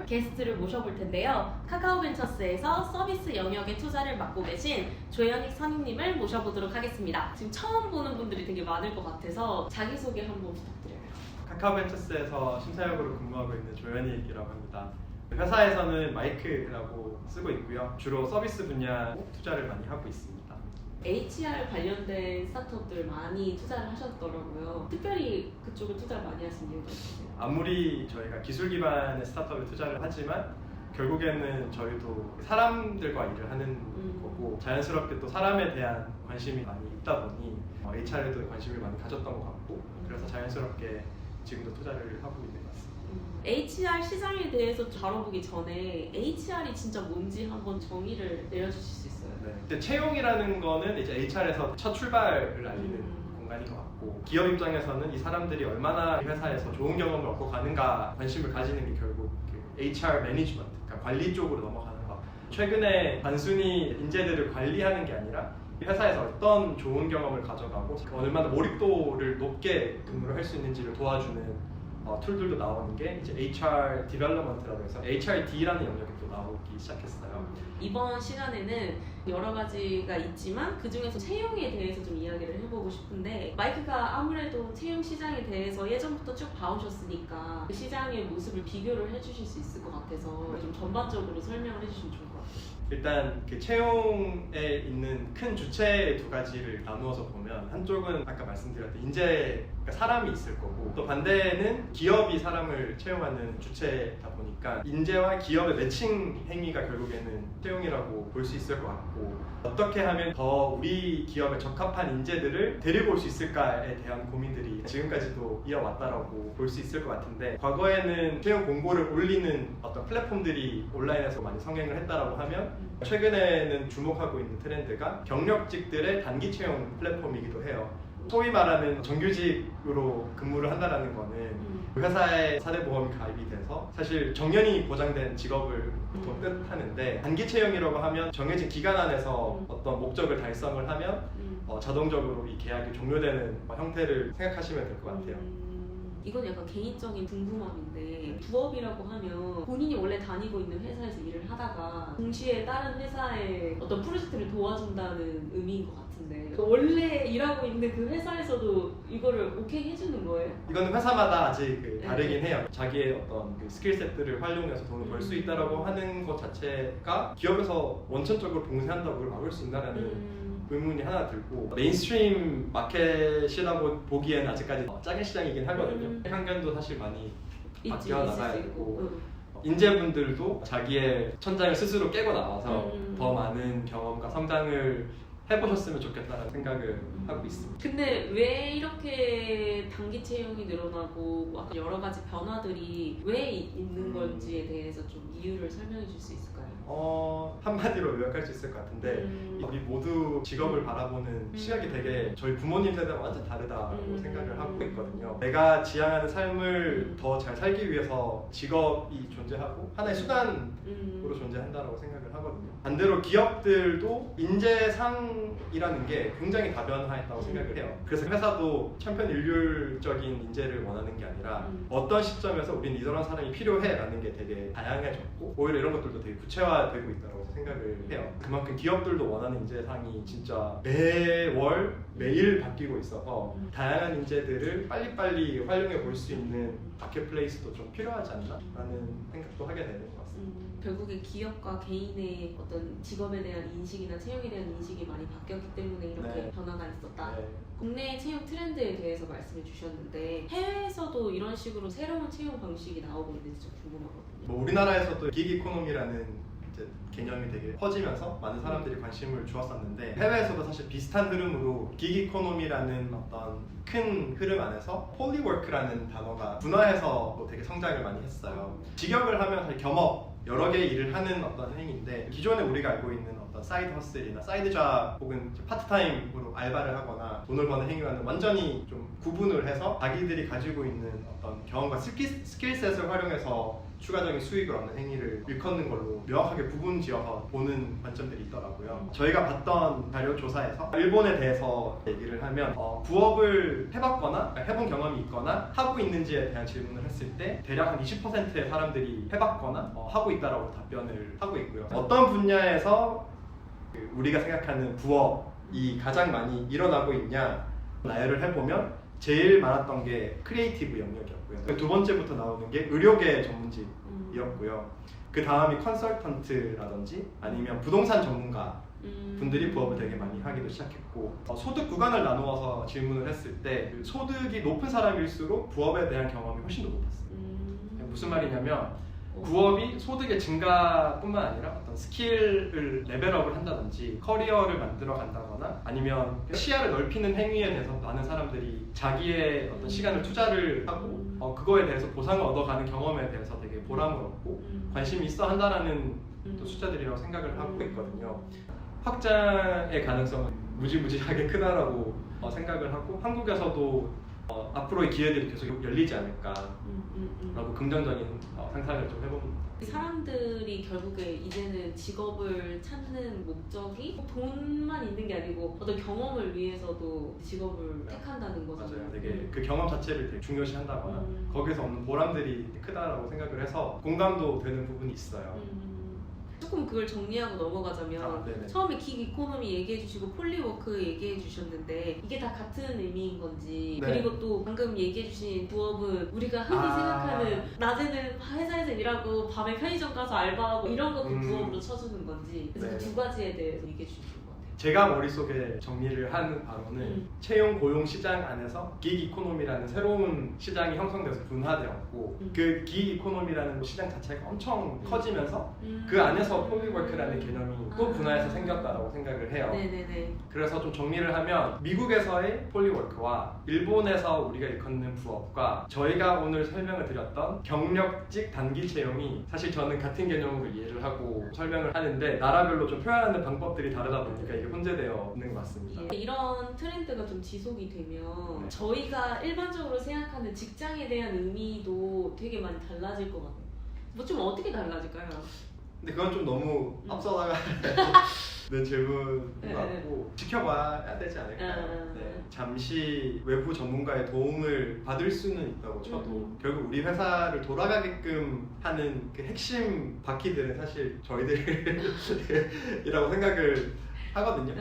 게스트를 모셔볼 텐데요. 카카오벤처스에서 서비스 영역의 투자를 맡고 계신 조현익 선임님을 모셔보도록 하겠습니다. 지금 처음 보는 분들이 되게 많을 것 같아서 자기소개 한번 부탁드려요. 카카오벤처스에서 심사역으로 근무하고 있는 조현익이라고 합니다. 회사에서는 마이크라고 쓰고 있고요. 주로 서비스 분야 투자를 많이 하고 있습니다. HR 관련된 스타트업들 많이 투자를 하셨더라고요. 특별히 그쪽을 투자를 많이 하신 이유가 있으세요? 아무리 저희가 기술 기반의 스타트업에 투자를 하지만 결국에는 저희도 사람들과 일을 하는 거고 자연스럽게 또 사람에 대한 관심이 많이 있다 보니 HR에도 관심을 많이 가졌던 것 같고 그래서 자연스럽게 지금도 투자를 하고 있는 것 같습니다. HR 시장에 대해서 다뤄보기 전에 HR이 진짜 뭔지 한번 정의를 내려주실 수 있어요? 네. 근데 채용이라는 거는 이제 HR에서 첫 출발을 알리는 공간인 것 같고 기업 입장에서는 이 사람들이 얼마나 회사에서 좋은 경험을 얻고 가는가 관심을 가지는 게 결국 그 HR 매니지먼트, 그러니까 관리 쪽으로 넘어가는 것 같고 최근에 단순히 인재들을 관리하는 게 아니라 회사에서 어떤 좋은 경험을 가져가고 얼마나 몰입도를 높게 근무를 할 수 있는지를 도와주는 툴들도 나오는 게 이제 HR 디벨롭먼트라고 해서 HRD라는 영역이 또 나오기 시작했어요. 이번 시간에는 여러 가지가 있지만 그 중에서 채용에 대해서 좀 이야기를 해보고 싶은데 마이크가 아무래도 채용 시장에 대해서 예전부터 쭉 봐오셨으니까 그 시장의 모습을 비교를 해주실 수 있을 것 같아서 좀 전반적으로 설명을 해주시면 좋을 것 같아요. 일단 그 채용에 있는 큰 주체 두 가지를 나누어서 보면 한쪽은 아까 말씀드렸던 인재, 그러니까 사람이 있을 거고 또 반대는 기업이 사람을 채용하는 주체다 보니까 인재와 기업의 매칭 행위가 결국에는 채용이라고 볼 수 있을 것 같고 어떻게 하면 더 우리 기업에 적합한 인재들을 데리고 올 수 있을까에 대한 고민들이 지금까지도 이어왔다라고 볼 수 있을 것 같은데 과거에는 채용 공고를 올리는 어떤 플랫폼들이 온라인에서 많이 성행을 했다라고 하면 최근에는 주목하고 있는 트렌드가 경력직들의 단기 채용 플랫폼이기도 해요. 소위 말하는 정규직으로 근무를 한다는 거는 회사에 사대보험이 가입이 돼서 사실 정년이 보장된 직업을 보통 뜻하는데 단기 채용이라고 하면 정해진 기간 안에서 어떤 목적을 달성을 하면 자동적으로 이 계약이 종료되는 형태를 생각하시면 될 것 같아요. 이건 약간 개인적인 궁금함인데 부업이라고 하면 본인이 원래 다니고 있는 회사에서 일을 하다가 동시에 다른 회사의 어떤 프로젝트를 도와준다는 의미인 것 같은데 원래 일하고 있는 그 회사에서도 이거를 오케이 해주는 거예요? 이거는 회사마다 아직 다르긴 해요. 자기의 어떤 그 스킬셋들을 활용해서 돈을 벌 수 있다라고 하는 것 자체가 기업에서 원천적으로 봉쇄한다고 그걸 막을 수 있나라는 의문이 하나 들고 메인스트림 마켓이라고 보기에는 아직까지 작은 시장이긴 하거든요. 환경도 사실 많이 바뀌어 나가야 되고 인재분들도 자기의 천장을 스스로 깨고 나와서 더 많은 경험과 성장을 해보셨으면 좋겠다는 생각을 하고 있습니다. 근데 왜 이렇게 단기 채용이 늘어나고 여러 가지 변화들이 왜 있는 건지에 대해서 좀 이유를 설명해 줄 수 있을까요? 한마디로 요약할 수 있을 것 같은데 우리 모두 직업을 바라보는 시각이 되게 저희 부모님 세대와 완전 다르다고 생각을 하고 있거든요. 내가 지향하는 삶을 더 잘 살기 위해서 직업이 존재하고 하나의 수단으로 존재한다고 생각을 하거든요. 반대로 기업들도 인재상이라는 게 굉장히 다변화했다고 생각을 해요. 그래서 회사도 천편일률적인 인재를 원하는 게 아니라 어떤 시점에서 우린 이런 사람이 필요해 라는 게 되게 다양해졌고 오히려 이런 것들도 되게 구체화되고 있다고 생각을 해요. 그만큼 기업들도 원하는 인재상이 진짜 매월 매일 바뀌고 있어서 다양한 인재들을 빨리빨리 활용해 볼 수 있는 마켓플레이스도 좀 필요하지 않나 라는 생각도 하게 되는 것 같습니다. 결국에 기업과 개인의 어떤 직업에 대한 인식이나 채용에 대한 인식이 많이 바뀌었기 때문에 이렇게 변화가 있었다. 국내 채용 트렌드에 대해서 말씀해 주셨는데 해외에서도 이런 식으로 새로운 채용 방식이 나오고 있는지 좀 궁금하거든요. 우리나라에서도 기기 이코노미라는 개념이 되게 퍼지면서 많은 사람들이 관심을 주었었는데 해외에서도 사실 비슷한 흐름으로 기기 이코노미라는 어떤 큰 흐름 안에서 폴리워크라는 단어가 분화해서 되게 성장을 많이 했어요. 직역을 하면 사실 겸업 여러 개의 일을 하는 어떤 행위인데 기존에 우리가 알고 있는 어떤 사이드 허슬이나 사이드 잡 혹은 파트타임으로 알바를 하거나 돈을 버는 행위와는 완전히 좀 구분을 해서 자기들이 가지고 있는 어떤 경험과 스킬셋을 활용해서 추가적인 수익을 얻는 행위를 일컫는 걸로 명확하게 구분 지어서 보는 관점들이 있더라고요. 저희가 봤던 자료 조사에서 일본에 대해서 얘기를 하면 부업을 해봤거나 해본 경험이 있거나 하고 있는지에 대한 질문을 했을 때 대략 한 20%의 사람들이 해봤거나 하고 있다라고 답변을 하고 있고요. 어떤 분야에서 우리가 생각하는 부업이 가장 많이 일어나고 있냐 나열을 해보면 제일 많았던 게 크리에이티브 영역이었고요. 두 번째부터 나오는 게 의료계 전문직이었고요. 그 다음이 컨설턴트라든지 아니면 부동산 전문가 분들이 부업을 되게 많이 하기도 시작했고, 소득 구간을 나누어서 질문을 했을 때 소득이 높은 사람일수록 부업에 대한 경험이 훨씬 더 높았어요. 무슨 말이냐면 부업이 소득의 증가뿐만 아니라 어떤 스킬을 레벨업을 한다든지 커리어를 만들어 간다거나 아니면 시야를 넓히는 행위에 대해서 많은 사람들이 자기의 어떤 시간을 투자를 하고 그거에 대해서 보상을 얻어가는 경험에 대해서 되게 보람을 얻고 관심이 있어 한다라는 또 숫자들이라고 생각을 하고 있거든요. 확장의 가능성은 무지무지하게 크다라고 생각을 하고 한국에서도 앞으로의 기회들이 계속 열리지 않을까라고 긍정적인 상상을 좀 해봅니다. 사람들이 결국에 이제는 직업을 찾는 목적이 돈만 있는 게 아니고 어떤 경험을 위해서도 직업을 택한다는 거잖아요. 맞아요. 되게 그 경험 자체를 되게 중요시한다거나 거기서 얻는 보람들이 크다라고 생각을 해서 공감도 되는 부분이 있어요. 조금 그걸 정리하고 넘어가자면 처음에 긱 이코노미 얘기해 주시고 폴리워크 얘기해 주셨는데 이게 다 같은 의미인 건지, 그리고 또 방금 얘기해 주신 부업은 우리가 흔히 생각하는 낮에는 회사에서 일하고 밤에 편의점 가서 알바하고 이런 것도 부업으로 쳐주는 건지, 그래서 그 두 가지에 대해서 얘기해 주신 것 같아요. 제가 머릿속에 정리를 하는 바로는 채용 고용 시장 안에서 긱 이코노미라는 새로운 시장이 형성돼서 분화되었고 그 긱 이코노미라는 시장 자체가 엄청 커지면서 그 안에서 폴리워크라는 개념이 또 분화해서 생겼다라고 생각을 해요. 네네네. 그래서 좀 정리를 하면 미국에서의 폴리워크와 일본에서 우리가 일컫는 부업과 저희가 오늘 설명을 드렸던 경력직 단기 채용이 사실 저는 같은 개념으로 이해를 하고 설명을 하는데 나라별로 좀 표현하는 방법들이 다르다 보니까 이게 혼재되어 있는 것 같습니다. 이런 트렌드가 좀 지속이 되면 저희가 일반적으로 생각하는 직장에 대한 의미도 되게 많이 달라질 것 같아요. 뭐 좀 어떻게 달라질까요? 근데 그건 좀 너무 앞서 나가는 질문인 것 같고 지켜봐야 되지 않을까요? 잠시 외부 전문가의 도움을 받을 수는 있다고 쳐도 결국 우리 회사를 돌아가게끔 하는 그 핵심 바퀴들은 사실 저희들이라고 생각을 하거든요.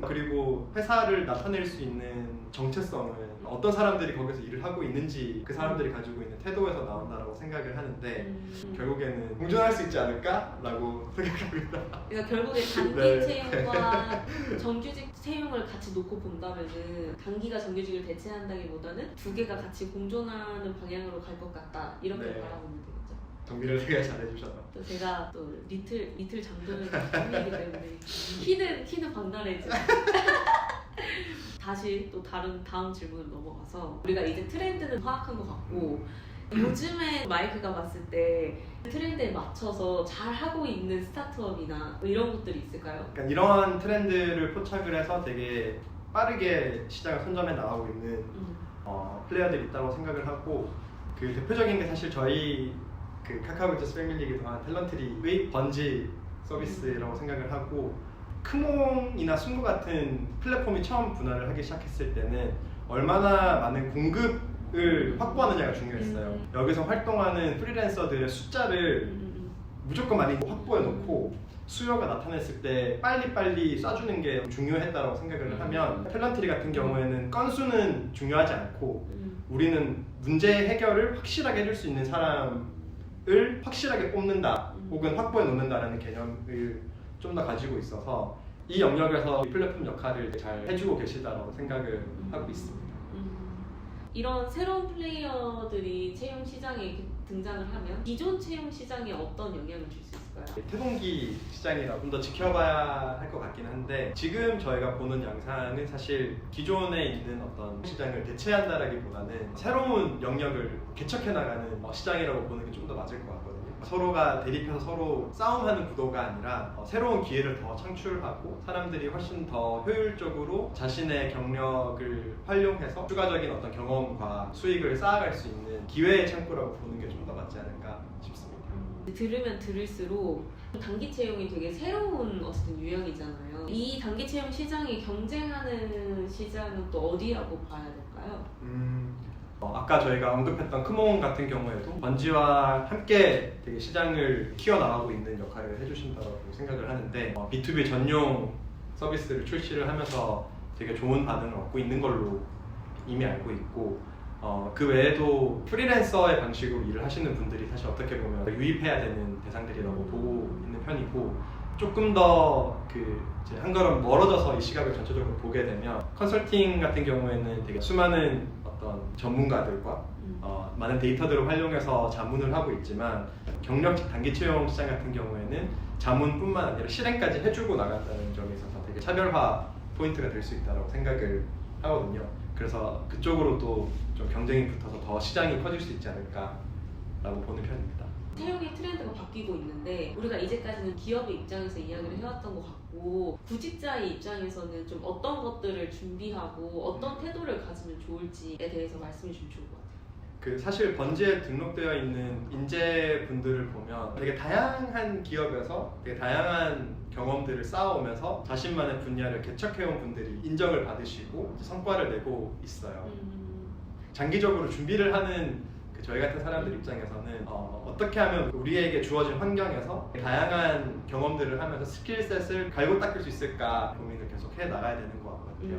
그리고 회사를 나타낼 수 있는 정체성은 어떤 사람들이 거기서 일을 하고 있는지 그 사람들이 가지고 있는 태도에서 나온다라고 생각을 하는데 결국에는 공존할 수 있지 않을까라고 생각합니다. 그러니까 결국에 단기 채용과 정규직 채용을 같이 놓고 본다면은 단기가 정규직을 대체한다기보다는 두 개가 같이 공존하는 방향으로 갈 것 같다, 이렇게 바라보면 되겠죠. 정리를 되게 잘해주셔서 또 제가 또 리틀 장도연 팬이기 때문에 키는 박나래죠. 다시 또 다음 질문으로 넘어가서 우리가 이제 트렌드는 파악한 것 같고 요즘에 마이크가 봤을 때 트렌드에 맞춰서 잘 하고 있는 스타트업이나 뭐 이런 것들이 있을까요? 그러니까 이런 트렌드를 포착을 해서 되게 빠르게 시장을 선점해 나가고 있는 플레이어들이 있다고 생각을 하고 그 대표적인 게 사실 저희 그 카카오비즈니스 패밀리이기도 한 탤런트리의 번지 서비스라고 생각을 하고 크몽이나 숨구 같은 플랫폼이 처음 분할을 하기 시작했을 때는 얼마나 많은 공급을 확보하느냐가 중요했어요. 여기서 활동하는 프리랜서들의 숫자를 무조건 많이 확보해 놓고 수요가 나타났을 때 빨리빨리 쏴주는 게 중요했다고 생각을 하면 탤런트리 같은 경우에는 건수는 중요하지 않고 우리는 문제 해결을 확실하게 해줄 수 있는 사람을 확실하게 뽑는다 혹은 확보해 놓는다라는 개념을 좀 더 가지고 있어서 이 영역에서 플랫폼 역할을 잘 해주고 계시다고 생각을 하고 있습니다. 이런 새로운 플레이어들이 채용 시장에 등장을 하면 기존 채용 시장에 어떤 영향을 줄 수 있을까요? 태동기 시장이라 좀 더 지켜봐야 할 것 같긴 한데 지금 저희가 보는 양상은 사실 기존에 있는 어떤 시장을 대체한다라기보다는 새로운 영역을 개척해 나가는 시장이라고 보는 게 좀 더 맞을 것 같거든요. 서로가 대립해서 서로 싸움하는 구도가 아니라 새로운 기회를 더 창출하고 사람들이 훨씬 더 효율적으로 자신의 경력을 활용해서 추가적인 어떤 경험과 수익을 쌓아갈 수 있는 기회의 창구라고 보는 게 좀 더 맞지 않을까 싶습니다. 들으면 들을수록 단기 채용이 되게 새로운 어쨌든 유형이잖아요. 이 단기 채용 시장이 경쟁하는 시장은 또 어디라고 봐야 될까요? 아까 저희가 언급했던 크몽 같은 경우에도 번지와 함께 되게 시장을 키워나가고 있는 역할을 해주신다고 생각을 하는데 B2B 전용 서비스를 출시를 하면서 되게 좋은 반응을 얻고 있는 걸로 이미 알고 있고 그 외에도 프리랜서의 방식으로 일을 하시는 분들이 사실 어떻게 보면 유입해야 되는 대상들이라고 보고 있는 편이고 조금 더 이제 한 걸음 멀어져서 이 시각을 전체적으로 보게 되면 컨설팅 같은 경우에는 되게 수많은 어떤 전문가들과 많은 데이터들을 활용해서 자문을 하고 있지만 경력직 단기 채용 시장 같은 경우에는 자문뿐만 아니라 실행까지 해주고 나간다는 점에 있어서 되게 차별화 포인트가 될 수 있다고 생각을 하거든요. 그래서 그쪽으로도 좀 경쟁이 붙어서 더 시장이 커질 수 있지 않을까라고 보는 편입니다. 채용의 트렌드가 바뀌고 있는데 우리가 이제까지는 기업의 입장에서 이야기를 해왔던 것 같고 구직자의 입장에서는 좀 어떤 것들을 준비하고 어떤 태도를 가지면 좋을지에 대해서 말씀해 주시면 좋을 것 같아요. 사실 번지에 등록되어 있는 인재분들을 보면 되게 다양한 기업에서 되게 다양한 경험들을 쌓아오면서 자신만의 분야를 개척해온 분들이 인정을 받으시고 성과를 내고 있어요. 장기적으로 준비를 하는 저희 같은 사람들 입장에서는 어떻게 하면 우리에게 주어진 환경에서 다양한 경험들을 하면서 스킬셋을 갈고 닦을 수 있을까 고민을 계속 해 나가야 되는 것 같거든요.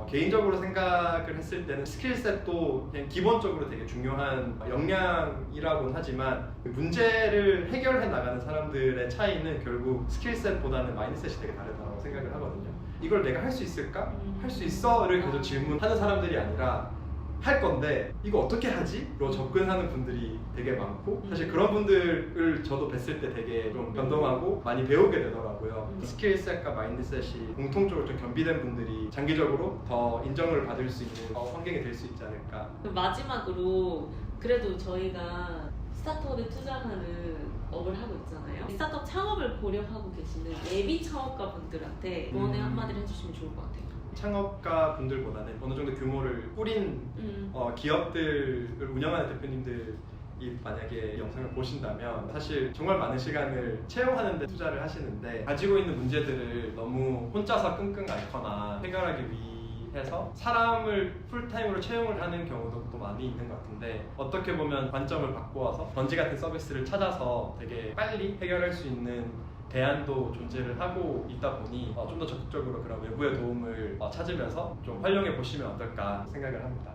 개인적으로 생각을 했을 때는 스킬셋도 그냥 기본적으로 되게 중요한 역량이라고는 하지만 문제를 해결해 나가는 사람들의 차이는 결국 스킬셋보다는 마인드셋이 되게 다르다고 생각을 하거든요. 이걸 내가 할 수 있을까? 할 수 있어?를 계속 질문하는 사람들이 아니라 할 건데 이거 어떻게 하지? 로 접근하는 분들이 되게 많고 사실 그런 분들을 저도 뵀을 때 되게 좀 변동하고 많이 배우게 되더라고요. 스킬셋과 마인드셋이 공통적으로 좀 겸비된 분들이 장기적으로 더 인정을 받을 수 있는 환경이 될 수 있지 않을까. 마지막으로 그래도 저희가 스타트업에 투자하는 업을 하고 있잖아요. 스타트업 창업을 고려하고 계시는 예비 창업가 분들한테 조언의 한마디를 해주시면 좋을 것 같아요. 창업가 분들보다는 어느 정도 규모를 꾸린 기업들을 운영하는 대표님들이 만약에 영상을 보신다면 사실 정말 많은 시간을 채용하는 데 투자를 하시는데 가지고 있는 문제들을 너무 혼자서 끙끙 앓거나 해결하기 위해서 사람을 풀타임으로 채용을 하는 경우도 또 많이 있는 것 같은데 어떻게 보면 관점을 바꾸어서 번지 같은 서비스를 찾아서 되게 빨리 해결할 수 있는 대안도 존재를 하고 있다 보니 좀 더 적극적으로 그런 외부의 도움을 찾으면서 좀 활용해 보시면 어떨까 생각을 합니다.